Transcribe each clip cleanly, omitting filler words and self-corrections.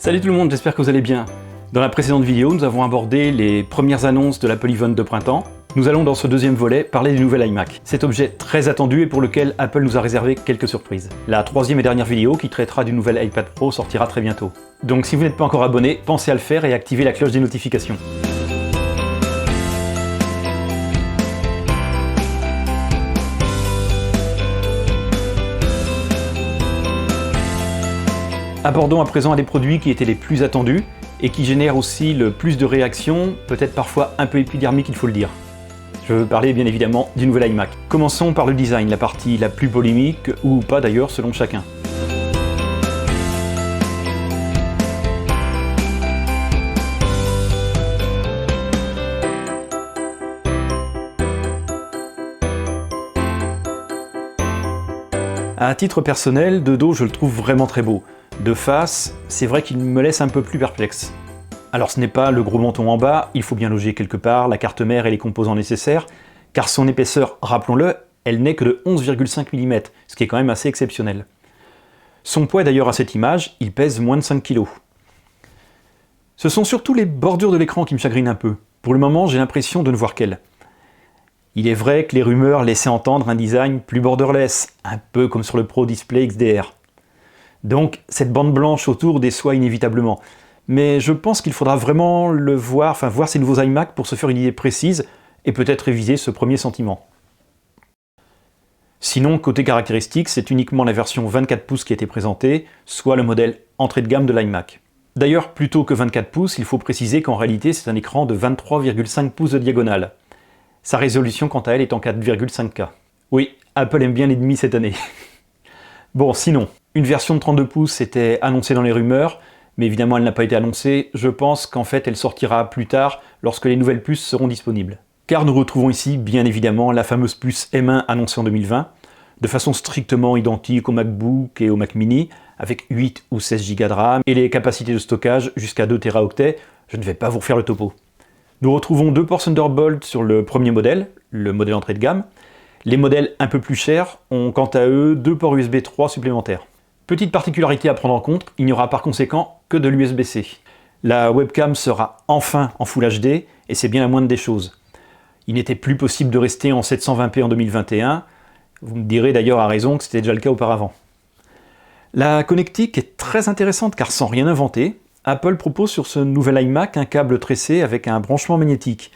Salut tout le monde, j'espère que vous allez bien. Dans la précédente vidéo, nous avons abordé les premières annonces de l'Apple Event de printemps. Nous allons dans ce deuxième volet parler du nouvel iMac. Cet objet très attendu et pour lequel Apple nous a réservé quelques surprises. La troisième et dernière vidéo qui traitera du nouvel iPad Pro sortira très bientôt. Donc si vous n'êtes pas encore abonné, pensez à le faire et activez la cloche des notifications. Abordons à présent un des produits qui étaient les plus attendus et qui génèrent aussi le plus de réactions, peut-être parfois un peu épidermiques il faut le dire. Je veux parler bien évidemment du nouvel iMac. Commençons par le design, la partie la plus polémique, ou pas d'ailleurs selon chacun. À titre personnel, de dos je le trouve vraiment très beau. De face, c'est vrai qu'il me laisse un peu plus perplexe. Alors ce n'est pas le gros menton en bas, il faut bien loger quelque part la carte mère et les composants nécessaires, car son épaisseur, rappelons-le, elle n'est que de 11,5 mm, ce qui est quand même assez exceptionnel. Son poids d'ailleurs à cette image, il pèse moins de 5 kg. Ce sont surtout les bordures de l'écran qui me chagrinent un peu. Pour le moment, j'ai l'impression de ne voir qu'elles. Il est vrai que les rumeurs laissaient entendre un design plus borderless, un peu comme sur le Pro Display XDR. Donc cette bande blanche autour déçoit inévitablement. Mais je pense qu'il faudra vraiment voir ces nouveaux iMac pour se faire une idée précise et peut-être réviser ce premier sentiment. Sinon, côté caractéristiques, c'est uniquement la version 24 pouces qui a été présentée, soit le modèle entrée de gamme de l'iMac. D'ailleurs, plutôt que 24 pouces, il faut préciser qu'en réalité c'est un écran de 23,5 pouces de diagonale. Sa résolution quant à elle est en 4,5K. Oui, Apple aime bien les demi cette année. Bon, sinon, une version de 32 pouces était annoncée dans les rumeurs, mais évidemment elle n'a pas été annoncée. Je pense qu'en fait elle sortira plus tard lorsque les nouvelles puces seront disponibles. Car nous retrouvons ici bien évidemment la fameuse puce M1 annoncée en 2020, de façon strictement identique au MacBook et au Mac mini, avec 8 ou 16 Go de RAM et les capacités de stockage jusqu'à 2 Teraoctets. Je ne vais pas vous refaire le topo. Nous retrouvons deux ports Thunderbolt sur le premier modèle, le modèle entrée de gamme. Les modèles un peu plus chers ont quant à eux deux ports USB 3 supplémentaires. Petite particularité à prendre en compte, il n'y aura par conséquent que de l'USB-C. La webcam sera enfin en Full HD, et c'est bien la moindre des choses. Il n'était plus possible de rester en 720p en 2021, vous me direz d'ailleurs à raison que c'était déjà le cas auparavant. La connectique est très intéressante car sans rien inventer, Apple propose sur ce nouvel iMac un câble tressé avec un branchement magnétique.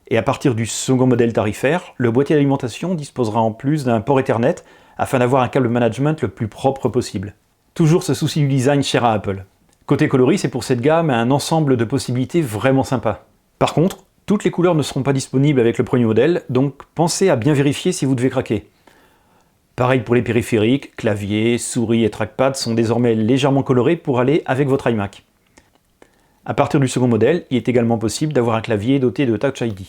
Et à partir du second modèle tarifaire, le boîtier d'alimentation disposera en plus d'un port Ethernet afin d'avoir un câble management le plus propre possible. Toujours ce souci du design cher à Apple. Côté coloris, c'est pour cette gamme un ensemble de possibilités vraiment sympa. Par contre, toutes les couleurs ne seront pas disponibles avec le premier modèle, donc pensez à bien vérifier si vous devez craquer. Pareil pour les périphériques, clavier, souris et trackpad sont désormais légèrement colorés pour aller avec votre iMac. À partir du second modèle, il est également possible d'avoir un clavier doté de Touch ID.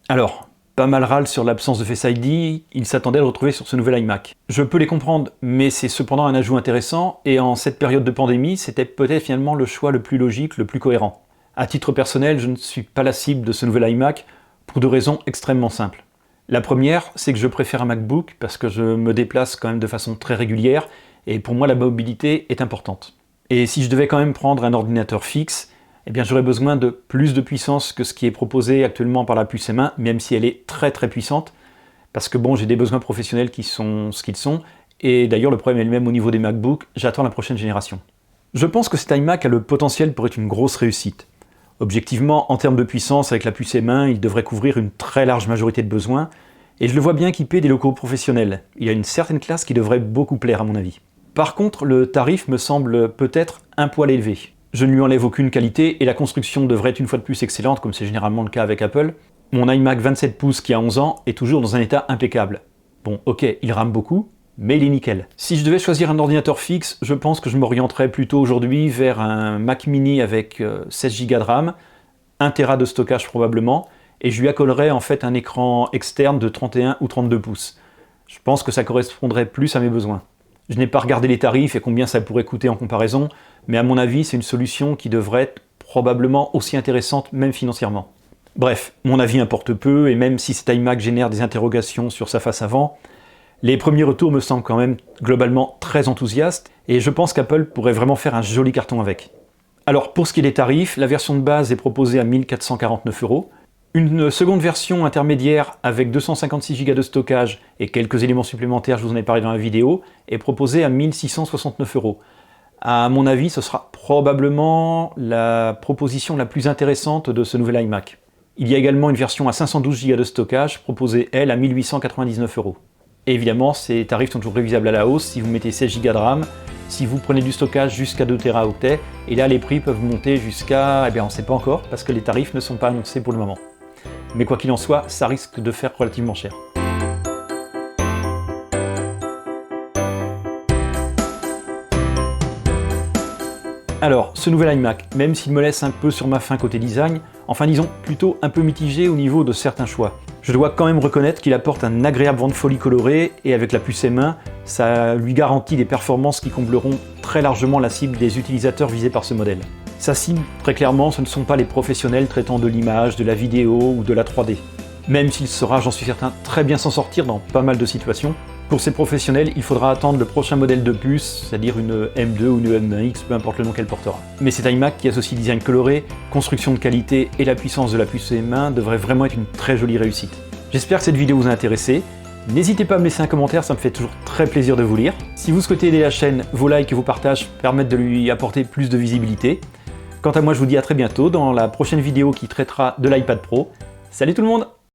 Alors, pas mal râle sur l'absence de Face ID, ils s'attendaient à le retrouver sur ce nouvel iMac. Je peux les comprendre, mais c'est cependant un ajout intéressant, et en cette période de pandémie, c'était peut-être finalement le choix le plus logique, le plus cohérent. À titre personnel, je ne suis pas la cible de ce nouvel iMac, pour deux raisons extrêmement simples. La première, c'est que je préfère un MacBook, parce que je me déplace quand même de façon très régulière, et pour moi la mobilité est importante. Et si je devais quand même prendre un ordinateur fixe, eh bien j'aurais besoin de plus de puissance que ce qui est proposé actuellement par la puce M1, même si elle est très très puissante, parce que bon, j'ai des besoins professionnels qui sont ce qu'ils sont, et d'ailleurs le problème est le même au niveau des MacBooks, j'attends la prochaine génération. Je pense que cet iMac a le potentiel pour être une grosse réussite. Objectivement, en termes de puissance, avec la puce M1, il devrait couvrir une très large majorité de besoins, et je le vois bien équipé des locaux professionnels. Il y a une certaine classe qui devrait beaucoup plaire à mon avis. Par contre, le tarif me semble peut-être un poil élevé. Je ne lui enlève aucune qualité et la construction devrait être une fois de plus excellente, comme c'est généralement le cas avec Apple. Mon iMac 27 pouces qui a 11 ans est toujours dans un état impeccable. Bon, ok, il rame beaucoup, mais il est nickel. Si je devais choisir un ordinateur fixe, je pense que je m'orienterais plutôt aujourd'hui vers un Mac mini avec 16 Go de RAM, 1 Tera de stockage probablement, et je lui accolerais en fait un écran externe de 31 ou 32 pouces. Je pense que ça correspondrait plus à mes besoins. Je n'ai pas regardé les tarifs et combien ça pourrait coûter en comparaison, mais à mon avis, c'est une solution qui devrait être probablement aussi intéressante, même financièrement. Bref, mon avis importe peu, et même si cet iMac génère des interrogations sur sa face avant, les premiers retours me semblent quand même globalement très enthousiastes, et je pense qu'Apple pourrait vraiment faire un joli carton avec. Alors pour ce qui est des tarifs, la version de base est proposée à 1 449 €. Une seconde version intermédiaire avec 256 Go de stockage et quelques éléments supplémentaires, je vous en ai parlé dans la vidéo, est proposée à 1 669 €. À mon avis, ce sera probablement la proposition la plus intéressante de ce nouvel iMac. Il y a également une version à 512 Go de stockage, proposée elle à 1 899 €. Et évidemment, ces tarifs sont toujours révisables à la hausse si vous mettez 16 Go de RAM, si vous prenez du stockage jusqu'à 2 Teraoctets, et là les prix peuvent monter jusqu'à... on ne sait pas encore, parce que les tarifs ne sont pas annoncés pour le moment. Mais quoi qu'il en soit, ça risque de faire relativement cher. Alors, ce nouvel iMac, même s'il me laisse un peu sur ma faim côté design, enfin disons plutôt un peu mitigé au niveau de certains choix. Je dois quand même reconnaître qu'il apporte un agréable vent de folie coloré, et avec la puce M1, ça lui garantit des performances qui combleront très largement la cible des utilisateurs visés par ce modèle. Sa cible, très clairement, ce ne sont pas les professionnels traitant de l'image, de la vidéo ou de la 3D. Même s'il saura, j'en suis certain, très bien s'en sortir dans pas mal de situations, pour ces professionnels, il faudra attendre le prochain modèle de puce, c'est-à-dire une M2 ou une M1X, peu importe le nom qu'elle portera. Mais cet iMac qui associe design coloré, construction de qualité et la puissance de la puce M1 devrait vraiment être une très jolie réussite. J'espère que cette vidéo vous a intéressé. N'hésitez pas à me laisser un commentaire, ça me fait toujours très plaisir de vous lire. Si vous souhaitez aider la chaîne, vos likes et vos partages permettent de lui apporter plus de visibilité. Quant à moi, je vous dis à très bientôt dans la prochaine vidéo qui traitera de l'iPad Pro. Salut tout le monde!